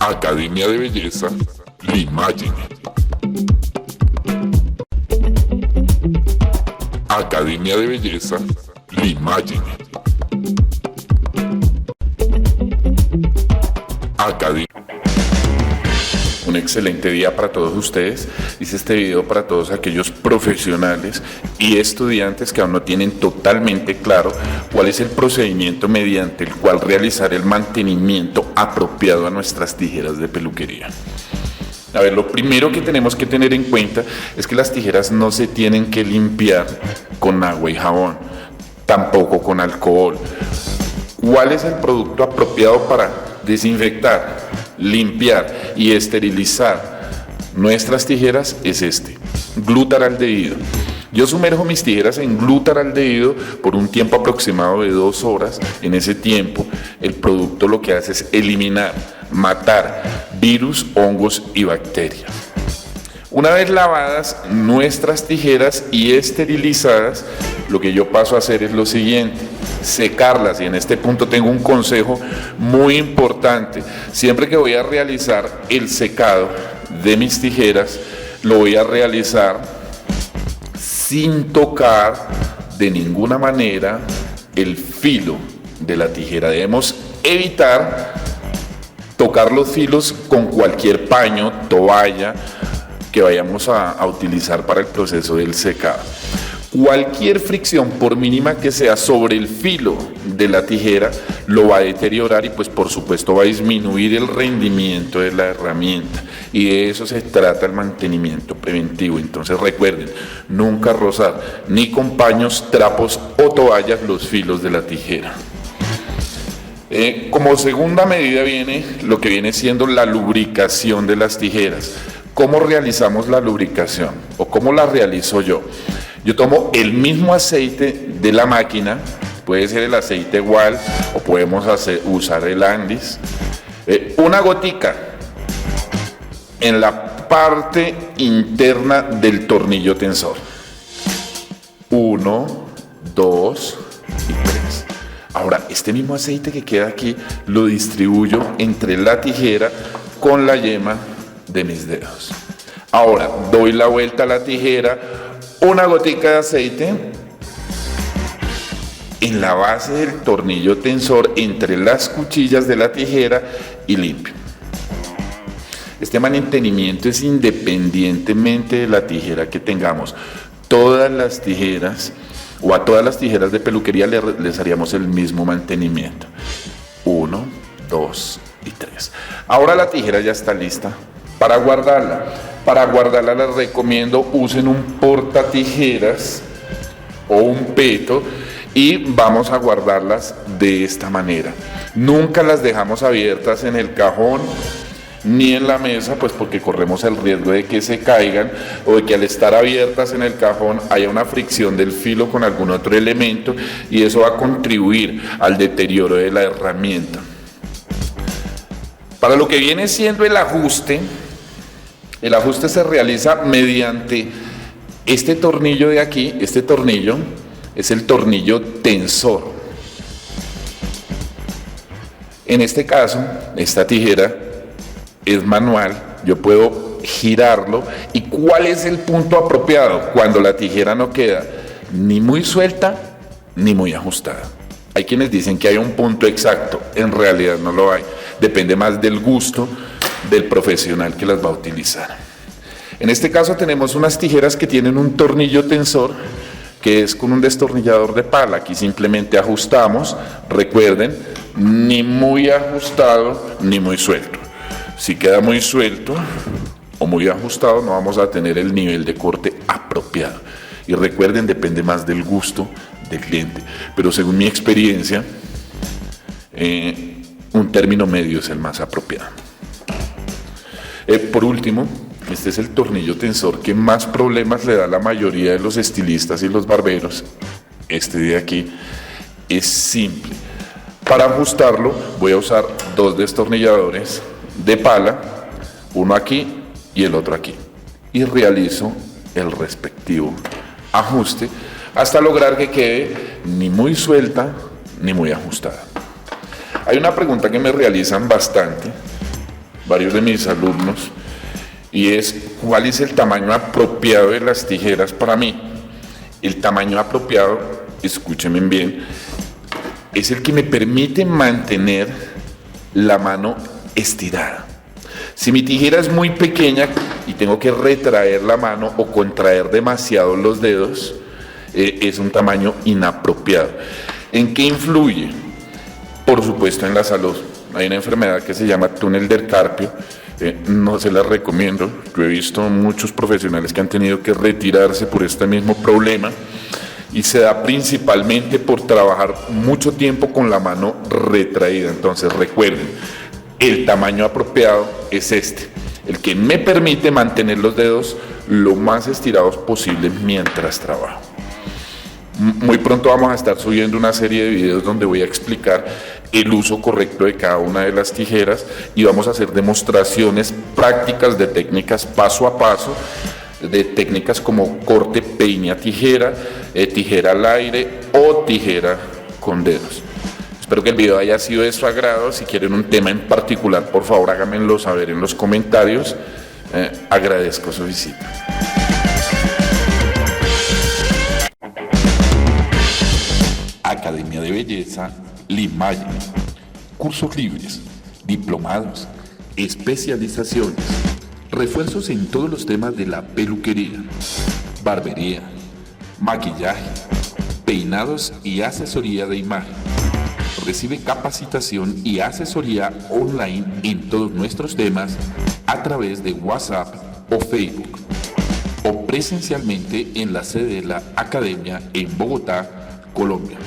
Academia de Belleza Limagen. Academia de Belleza Limagen. Academia. Un excelente día para todos ustedes. Hice este video para todos aquellos profesionales y estudiantes que aún no tienen totalmente claro cuál es el procedimiento mediante el cual realizar el mantenimiento apropiado a nuestras tijeras de peluquería. A ver, lo primero que tenemos que tener en cuenta es que las tijeras no se tienen que limpiar con agua y jabón, tampoco con alcohol. ¿Cuál es el producto apropiado para desinfectar, limpiar y esterilizar nuestras tijeras? Es este, glutaraldehído. Yo sumerjo mis tijeras en glutaraldehído por un tiempo aproximado de 2 horas. En ese tiempo, el producto lo que hace es eliminar, matar virus, hongos y bacterias. Una vez lavadas nuestras tijeras y esterilizadas, lo que yo paso a hacer es lo siguiente: secarlas. Y en este punto tengo un consejo muy importante. Siempre que voy a realizar el secado de mis tijeras, lo voy a realizar sin tocar de ninguna manera el filo de la tijera. Debemos evitar tocar los filos con cualquier paño, toalla que vayamos a utilizar para el proceso del secado. Cualquier fricción, por mínima que sea, sobre el filo de la tijera lo va a deteriorar y pues por supuesto va a disminuir el rendimiento de la herramienta, y de eso se trata el mantenimiento preventivo. Entonces recuerden, nunca rozar ni con paños, trapos o toallas los filos de la tijera. Como segunda medida viene lo que viene siendo la lubricación de las tijeras. ¿Cómo realizamos la lubricación o cómo la realizo yo? Yo tomo el mismo aceite de la máquina, puede ser el aceite igual o podemos usar el Andis, una gotica en la parte interna del tornillo tensor. 1, 2 y 3. Ahora, este mismo aceite que queda aquí lo distribuyo entre la tijera con la yema de mis dedos. Ahora, doy la vuelta a la tijera, una gotica de aceite en la base del tornillo tensor entre las cuchillas de la tijera y limpio. Este mantenimiento es independientemente de la tijera que tengamos. Todas las tijeras o a todas las tijeras de peluquería les haríamos el mismo mantenimiento. 1, 2 y 3. Ahora la tijera ya está lista para guardarla. Para guardarla les recomiendo usen un portatijeras o un peto y vamos a guardarlas de esta manera. Nunca las dejamos abiertas en el cajón ni en la mesa, pues porque corremos el riesgo de que se caigan o de que al estar abiertas en el cajón haya una fricción del filo con algún otro elemento y eso va a contribuir al deterioro de la herramienta. Para lo que viene siendo el ajuste se realiza mediante este tornillo de aquí. Este tornillo es el tornillo tensor. En este caso, esta tijera es manual, yo puedo girarlo. ¿Y cuál es el punto apropiado? Cuando la tijera no queda ni muy suelta ni muy ajustada. Hay quienes dicen que hay un punto exacto, en realidad no lo hay, depende más del gusto del profesional que las va a utilizar. En este caso tenemos unas tijeras que tienen un tornillo tensor que es con un destornillador de pala. Aquí simplemente ajustamos, recuerden, ni muy ajustado ni muy suelto. Si queda muy suelto o muy ajustado no vamos a tener el nivel de corte apropiado. Y recuerden, depende más del gusto del cliente, pero según mi experiencia, un término medio es el más apropiado. Por último, este es el tornillo tensor que más problemas le da a la mayoría de los estilistas y los barberos. Este de aquí es simple. Para ajustarlo voy a usar 2 destornilladores de pala, uno aquí y el otro aquí, y realizo el respectivo ajuste hasta lograr que quede ni muy suelta ni muy ajustada. Hay una pregunta que me realizan bastante varios de mis alumnos, y es cuál es el tamaño apropiado de las tijeras para mí. El tamaño apropiado, escúchenme bien, es el que me permite mantener la mano estirada. Si mi tijera es muy pequeña y tengo que retraer la mano o contraer demasiado los dedos, es un tamaño inapropiado. ¿En qué influye? Por supuesto en la salud. Hay una enfermedad que se llama túnel del carpio, no se la recomiendo. Yo he visto muchos profesionales que han tenido que retirarse por este mismo problema y se da principalmente por trabajar mucho tiempo con la mano retraída. Entonces recuerden, el tamaño apropiado es este, el que me permite mantener los dedos lo más estirados posible mientras trabajo. Muy pronto vamos a estar subiendo una serie de videos donde voy a explicar el uso correcto de cada una de las tijeras y vamos a hacer demostraciones prácticas de técnicas paso a paso, de técnicas como corte, peine a tijera, tijera al aire o tijera con dedos. Espero que el video haya sido de su agrado. Si quieren un tema en particular, por favor háganmelo saber en los comentarios. Agradezco su visita. Academia de Belleza Limaye. Cursos libres, diplomados, especializaciones, refuerzos en todos los temas de la peluquería, barbería, maquillaje, peinados y asesoría de imagen. Recibe capacitación y asesoría online en todos nuestros temas a través de WhatsApp o Facebook o presencialmente en la sede de la Academia en Bogotá, Colombia.